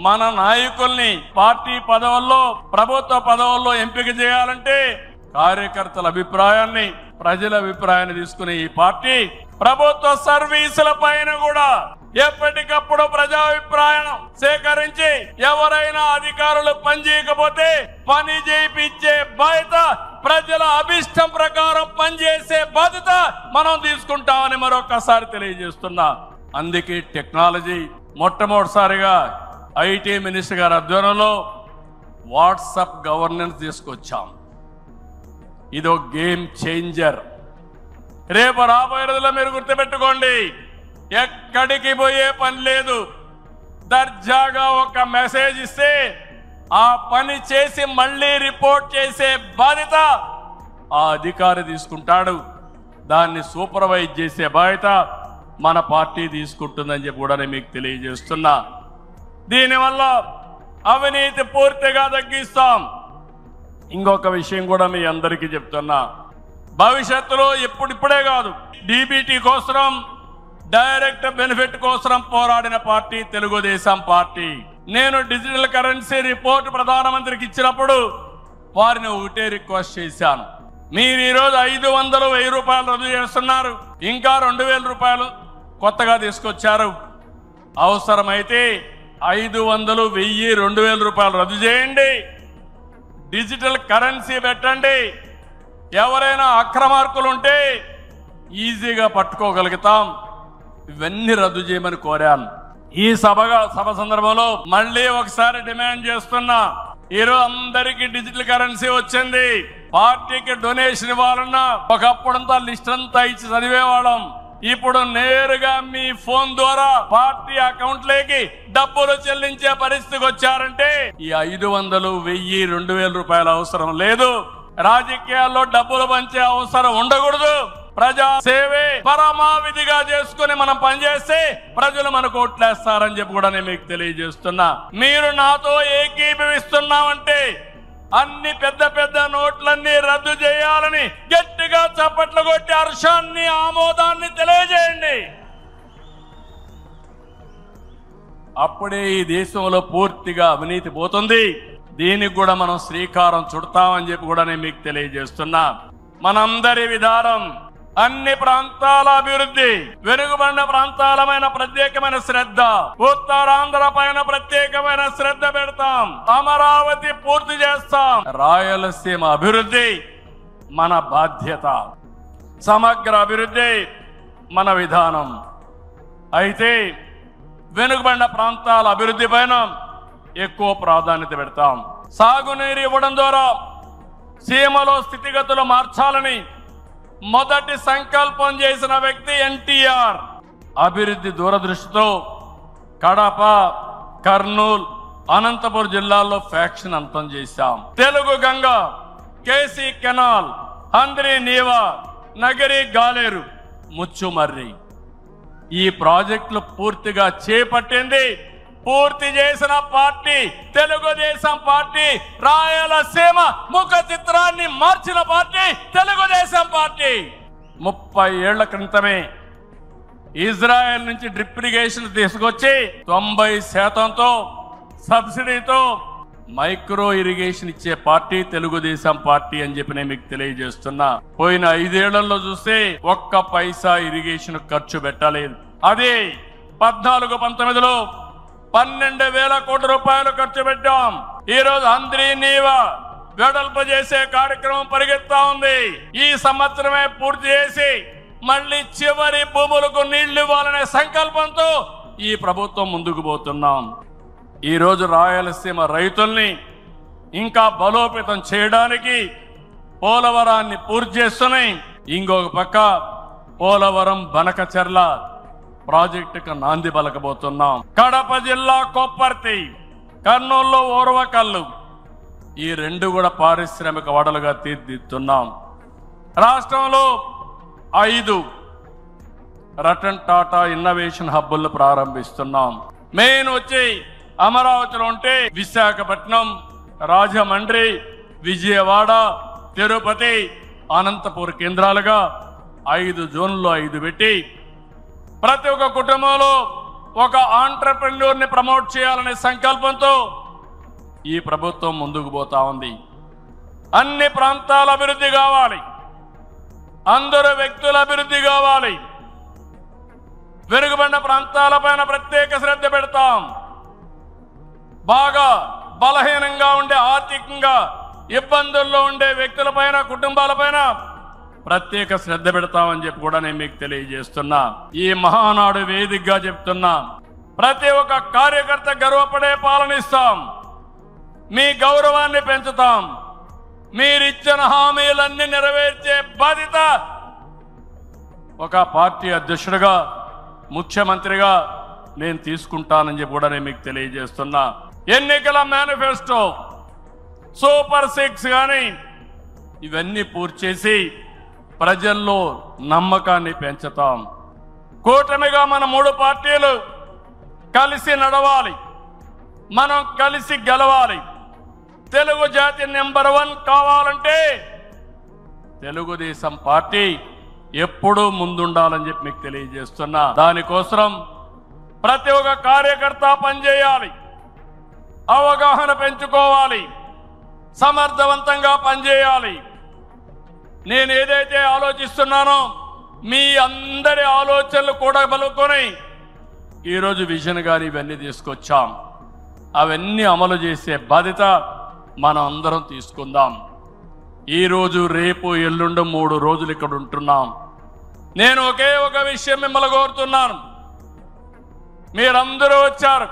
మన నాయకుల్ని పార్టీ పదవుల్లో ప్రభుత్వ పదవుల్లో ఎంపిక చేయాలంటే కార్యకర్తల అభిప్రాయాన్ని, ప్రజల అభిప్రాయాన్ని తీసుకునే ఈ పార్టీ ప్రభుత్వ సర్వీసుల పైన కూడా ఎప్పటికప్పుడు ప్రజాభిప్రాయం సేకరించి ఎవరైనా అధికారులు పనిచేయకపోతే పని చేయించే బాధ్యత, ప్రజల అభిష్టం ప్రకారం పనిచేసే బాధ్యత మనం తీసుకుంటామని మరొకసారి తెలియజేస్తున్నా. అందుకే టెక్నాలజీ మొట్టమొదటిసారిగా ఐటీ మినిస్టర్ గారి ఆధ్వర్యంలో వాట్సాప్ గవర్నెన్స్ తీసుకొచ్చాం. ఇదో గేమ్ చేంజర్. రేపు రాబోయే రోజుల్లో మీరు గుర్తుపెట్టుకోండి, ఎక్కడికి పోయే పని లేదు. దర్జాగా ఒక మెసేజ్ ఇస్తే ఆ పని చేసి మళ్ళీ రిపోర్ట్ చేసే బాధ్యత ఆ అధికారి తీసుకుంటాడు. దాన్ని సూపర్వైజ్ చేసే బాధ్యత మన పార్టీ తీసుకుంటుందని చెప్పి కూడా నేను మీకు తెలియజేస్తున్నా. దీనివల్ల అవినీతి పూర్తిగా తగ్గిస్తాం. ఇంకొక విషయం కూడా మీ అందరికీ చెప్తున్నా, భవిష్యత్తులో ఇప్పుడిప్పుడే కాదు, డీబీటీ కోసం, డైరెక్ట్ బెనిఫిట్ కోసం పోరాడిన పార్టీ తెలుగుదేశం పార్టీ. నేను డిజిటల్ కరెన్సీ రిపోర్ట్ ప్రధానమంత్రికి ఇచ్చినప్పుడు వారిని ఒకటే రిక్వెస్ట్ చేశాను, మీరు ఈరోజు 500, 1000 రూపాయలు రద్దు చేస్తున్నారు, ఇంకా 2,000 రూపాయలు కొత్తగా తీసుకొచ్చారు. అవసరమైతే 500, 1000, 2000 రూపాయలు రద్దు చేయండి. డిజిటల్ కరెన్సీ పెట్టండి. ఎవరైనా అక్రమార్కులు ఉంటే ఈజీగా పట్టుకోగలుగుతాం. ఇవన్నీ రద్దు చేయమని కోరాను. ఈ సభ సందర్భంలో మళ్ళీ ఒకసారి డిమాండ్ చేస్తున్నా. ఈరోజు అందరికీ డిజిటల్ కరెన్సీ వచ్చింది. పార్టీకి డొనేషన్ ఇవ్వాలన్నా ఒకప్పుడంతా లిస్ట్ అంతా ఇచ్చి చదివేవాళ్ళం. ఇప్పుడు నేరుగా మీ ఫోన్ ద్వారా పార్టీ అకౌంట్లోకి డబ్బులు చెల్లించే పరిస్థితికి వచ్చారంటే ఈ 500, 1000, 2000 రూపాయల అవసరం లేదు. రాజకీయాల్లో డబ్బులు పంచే అవసరం ఉండకూడదు. ప్రజా సేవే పరమావిధిగా చేసుకుని మనం పనిచేస్తే ప్రజలు మనకు ఓట్లేస్తారని చెప్పి కూడా నేను మీకు తెలియజేస్తున్నా. మీరు నాతో ఏకీభవిస్తున్నామంటే అన్ని పెద్ద పెద్ద నోట్లన్నీ రద్దు చేయాలని గట్టిగా చప్పట్లు కొట్టి హర్షాన్ని, ఆమోదాన్ని తెలియజేయండి. అప్పుడే ఈ దేశంలో పూర్తిగా అవినీతి పోతుంది. దీనికి కూడా మనం శ్రీకారం చుడతామని చెప్పి కూడా నేను మీకు తెలియజేస్తున్నా. మనందరి విధానం అన్ని ప్రాంతాల అభివృద్ధి, వెనుకబడిన ప్రాంతాలమైన ప్రత్యేకమైన శ్రద్ధ, ఉత్తరాంధ్ర పైన ప్రత్యేకమైన శ్రద్ధ పెడతాం. అమరావతి పూర్తి చేస్తాం. రాయలసీమ అభివృద్ధి మన బాధ్యత. సమగ్ర అభివృద్ధి మన విధానం. అయితే వెనుకబడిన ప్రాంతాల అభివృద్ధి పైన ఎక్కువ ప్రాధాన్యత పెడతాం. సాగునీరు ఇవ్వడం ద్వారా సీమలో స్థితిగతులు మార్చాలని మొదటి సంకల్పం చేసిన వ్యక్తి ఎన్టీఆర్. అభివృద్ధి దూరదృష్టితో కడప, కర్నూలు, అనంతపురం జిల్లాల్లో ఫ్యాక్షన్ అంతం చేశాం. తెలుగు గంగ, కేసీ కెనాల్, హంద్రి నీవా, నగరి గాలేరు, ముచ్చుమర్రి ఈ ప్రాజెక్టులు పూర్తిగా చేపట్టింది, పూర్తి చేసిన పార్టీ తెలుగుదేశం పార్టీ. రాయలసీమ ముఖ చిత్రాన్ని మార్చిన పార్టీ తెలుగుదేశం పార్టీ. 30 ఏళ్ల క్రితమే ఇజ్రాయెల్ నుంచి డ్రిప్ ఇరిగేషన్ తీసుకొచ్చి 90% సబ్సిడీతో మైక్రో ఇరిగేషన్ ఇచ్చే పార్టీ తెలుగుదేశం పార్టీ అని చెప్పి నేను మీకు తెలియజేస్తున్నా. పోయిన 5 ఏళ్లలో చూస్తే ఒక్క పైసా ఇరిగేషన్ ఖర్చు పెట్టలేదు. అదే 14-19లో 12,000 కోట్ల రూపాయలు ఖర్చు పెట్టాం. ఈ రోజు హంద్రి నీవా వెడల్పు చేసే కార్యక్రమం పరిగెత్తా ఉంది. ఈ సంవత్సరమే పూర్తి చేసి మళ్ళీ చివరి భూములకు నీళ్లు ఇవ్వాలనే సంకల్పంతో ఈ ప్రభుత్వం ముందుకు పోతున్నాం. ఈ రోజు రాయలసీమ రైతుల్ని ఇంకా బలోపేతం చేయడానికి పోలవరాన్ని పూర్తి చేస్తున్నాయి. ఇంకొక పక్క పోలవరం బనకచెర్ల ప్రాజెక్టుకు నాంది పలకబోతున్నాం. కడప జిల్లా కొప్పర్తి, కర్నూలులో ఓర్వకల్లు ఈ 2 కూడా పారిశ్రామిక వాడలుగా తీర్చిదిద్దుతున్నాం. రాష్ట్రంలో 5 రతన్ టాటా ఇన్నోవేషన్ హబ్బులను ప్రారంభిస్తున్నాం. మెయిన్ వచ్చి అమరావతిలో ఉంటే విశాఖపట్నం, రాజమండ్రి, విజయవాడ, తిరుపతి, అనంతపూర్ కేంద్రాలుగా 5 జోన్లో 5 పెట్టి ప్రతి ఒక్క కుటుంబంలో ఒక ఆంట్రప్రెన్యూర్ని ప్రమోట్ చేయాలనే సంకల్పంతో ఈ ప్రభుత్వం ముందుకు పోతా ఉంది. అన్ని ప్రాంతాల అభివృద్ధి కావాలి, అందరు వ్యక్తుల అభివృద్ధి కావాలి. వెనుకబడిన ప్రాంతాలపైన ప్రత్యేక శ్రద్ధ పెడతాం. బాగా బలహీనంగా ఉండే, ఆర్థికంగా ఇబ్బందుల్లో ఉండే వ్యక్తులపైన, కుటుంబాలపైన ప్రత్యేక శ్రద్ధ పెడతామని చెప్పి కూడా నేను మీకు తెలియజేస్తున్నా. ఈ మహానాడు వేదికగా చెప్తున్నా, ప్రతి ఒక్క కార్యకర్త గర్వపడే పాలన ఇస్తాం. మీ గౌరవాన్ని పెంచుతాం. మీరిచ్చిన హామీలన్నీ నెరవేర్చే బాధ్యత ఒక పార్టీ అధ్యక్షుడిగా, ముఖ్యమంత్రిగా నేను తీసుకుంటానని చెప్పి కూడా నేను మీకు తెలియజేస్తున్నా. ఎన్నికల మేనిఫెస్టో, సూపర్ 6 కానీ ఇవన్నీ పూర్తి చేసి ప్రజల్లో నమ్మకాన్ని పెంచుతాం. కూటమిగా మన 3 పార్టీలు కలిసి నడవాలి, మనం కలిసి గెలవాలి. తెలుగు జాతి నెంబర్ 1 కావాలంటే తెలుగుదేశం పార్టీ ఎప్పుడూ ముందుండాలని చెప్పి మీకు తెలియజేస్తున్నా. దానికోసం ప్రతి ఒక్క కార్యకర్త పనిచేయాలి, అవగాహన పెంచుకోవాలి, సమర్థవంతంగా పనిచేయాలి. నేను ఏదైతే ఆలోచిస్తున్నానో మీ అందరి ఆలోచనలు కూడా బలుకొని ఈరోజు విజన్ గారు ఇవన్నీ తీసుకొచ్చాం. అవన్నీ అమలు చేసే బాధ్యత మనం అందరం తీసుకుందాం. ఈరోజు రేపు ఎల్లుండి 3 రోజులు ఇక్కడ ఉంటున్నాం. నేను ఒకే ఒక విషయం మిమ్మల్ని కోరుతున్నాను. మీరందరూ వచ్చారు,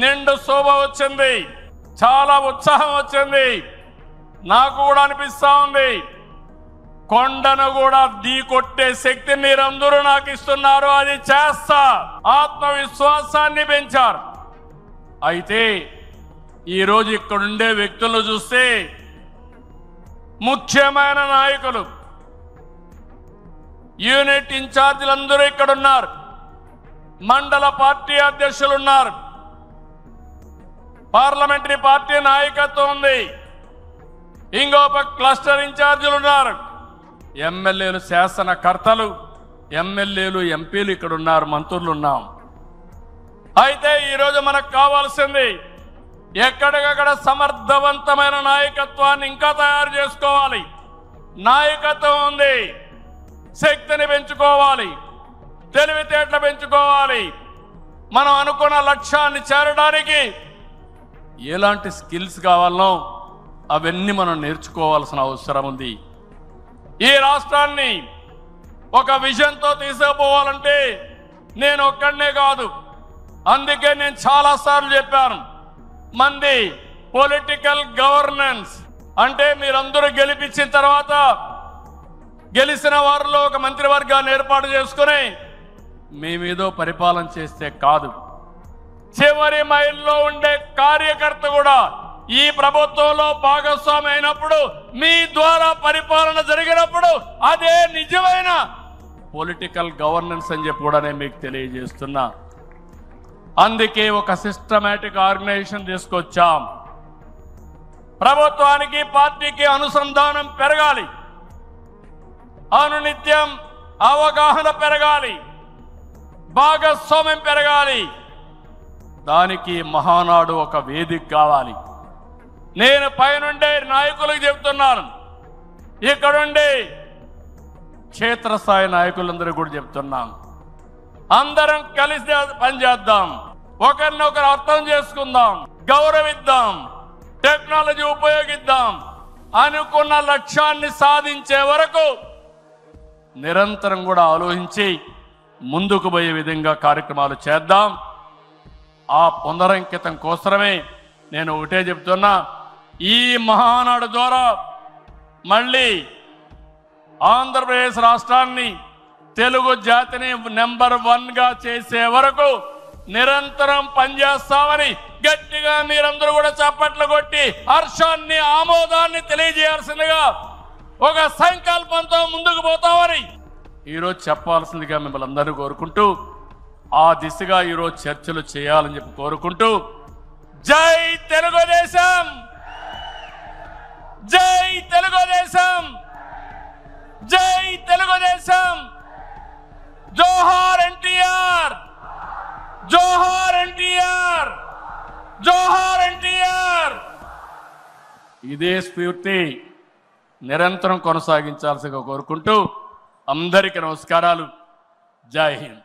నిండు శోభ వచ్చింది, చాలా ఉత్సాహం వచ్చింది. నాకు కూడా అనిపిస్తా ఉంది, కొండను కూడా ఢీకొట్టే శక్తి మీరందరూ నాకు ఇస్తున్నారు. అది చేస్తా, ఆత్మవిశ్వాసాన్ని పెంచారు. అయితే ఈరోజు ఇక్కడుండే వ్యక్తులను చూస్తే ముఖ్యమైన నాయకులు, యూనిట్ ఇన్ఛార్జీలందరూ ఇక్కడ ఉన్నారు, మండల పార్టీ అధ్యక్షులు ఉన్నారు, పార్లమెంటరీ పార్టీ నాయకత్వం ఉంది, ఇంకొక క్లస్టర్ ఇన్ఛార్జీలు ఉన్నారు, ఎమ్మెల్యేలు, శాసనకర్తలు, ఎమ్మెల్యేలు, ఎంపీలు ఇక్కడ ఉన్నారు, మంత్రులు ఉన్నాం. అయితే ఈరోజు మనకు కావాల్సింది ఎక్కడికక్కడ సమర్థవంతమైన నాయకత్వాన్ని ఇంకా తయారు చేసుకోవాలి. నాయకత్వం ఉంది, శక్తిని పెంచుకోవాలి, తెలివితేటలు పెంచుకోవాలి. మనం అనుకున్న లక్ష్యాన్ని చేరడానికి ఎలాంటి స్కిల్స్ కావాలనో అవన్నీ మనం నేర్చుకోవాల్సిన అవసరం ఉంది. ఈ రాష్ట్రాన్ని ఒక విజన్తో తీసుకుపోవాలంటే నేను ఒక్కడనే కాదు. అందుకే నేను చాలాసార్లు చెప్పాను, మంది పొలిటికల్ గవర్నెన్స్ అంటే మీరందరూ గెలిపించిన తర్వాత గెలిచిన వారిలో ఒక మంత్రివర్గాన్ని ఏర్పాటు చేసుకుని మేమేదో పరిపాలన చేస్తే కాదు, చివరి మైల్లో ఉండే కార్యకర్త కూడా ఈ ప్రభుత్వంలో భాగస్వామి అయినప్పుడు, మీ ద్వారా పరిపాలన జరిగినప్పుడు అదే నిజమైన పొలిటికల్ గవర్నెన్స్ అని చెప్పి కూడా నేను మీకు తెలియజేస్తున్నా. అందుకే ఒక సిస్టమేటిక్ ఆర్గనైజేషన్ తీసుకొచ్చాం. ప్రభుత్వానికి పార్టీకి అనుసంధానం పెరగాలి, అనునిత్యం అవగాహన పెరగాలి, భాగస్వామ్యం పెరగాలి. దానికి మహానాడు ఒక వేదిక కావాలి. నేను పైనుండే నాయకులకు చెప్తున్నాను, ఇక్కడుండే క్షేత్రస్థాయి నాయకులందరూ కూడా చెప్తున్నాం, అందరం కలిసి పనిచేద్దాం, ఒకరినొకరు అర్థం చేసుకుందాం, గౌరవిద్దాం, టెక్నాలజీ ఉపయోగిద్దాం. అనుకున్న లక్ష్యాన్ని సాధించే వరకు నిరంతరం కూడా ఆలోచించి ముందుకు పోయే విధంగా కార్యక్రమాలు చేద్దాం. ఆ పునరంకితం కోసమే నేను ఒకటే చెప్తున్నా, ఈ మహానాడు ద్వారా మళ్ళీ ఆంధ్రప్రదేశ్ రాష్ట్రాన్ని, తెలుగు జాతిని నెంబర్ 1గా చేసే వరకు నిరంతరం పనిచేస్తామని గట్టిగా మీరందరూ కూడా చప్పట్లు కొట్టి హర్షాన్ని, ఆమోదాన్ని తెలియజేయాల్సిందిగా ఒక సంకల్పంతో ముందుకు పోతామని ఈరోజు చెప్పాల్సిందిగా మిమ్మల్ని అందరినీ కోరుకుంటూ, ఆ దిశగా ఈరోజు చర్చలు చేయాలని చెప్పి కోరుకుంటూ, జై తెలుగుదేశం, జై తెలుగుదేశం, జై తెలుగుదేశం, జోహార్ ఎన్టీఆర్, జోహార్ ఎన్టీఆర్, జోహార్ ఎన్టీఆర్. ఇదే స్ఫూర్తి నిరంతరం కొనసాగించాల్సిగా కోరుకుంటూ అందరికీ నమస్కారాలు. జై హింద్.